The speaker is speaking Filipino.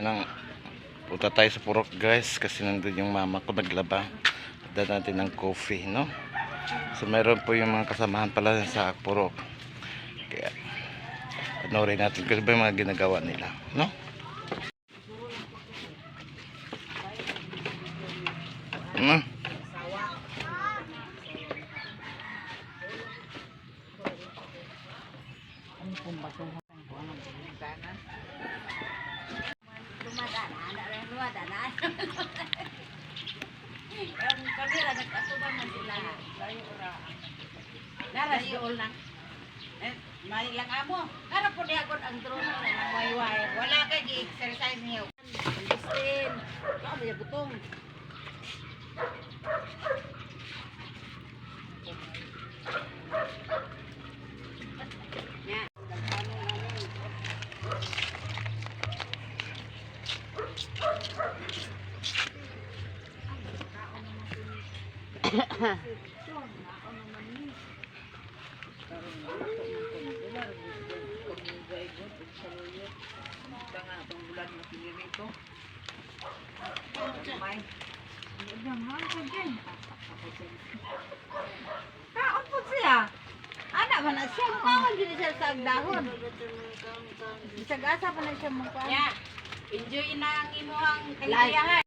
Nang punta tayo sa Purok guys kasi nandun yung mama ko naglaba. Dala natin ng coffee, no? So meron po yung mga kasamahan pala sa Purok. Kaya panoorin natin kung ba yung mga ginagawa nila, no? Ano? Ang kamera nagkatuban man sila. Naras doon lang. May lang amo. Kara po di agad ang drone ng wayway. Wala kay gi-exercise niyo. Listin. Ano ya butong. Ya, dagano namin. Kaon po siya. Anak man na siya. Kaon din siya sa dahon. Isag-asa pa na siya mukha. Yeah. Enjoy na ang imuhang kaligayahan.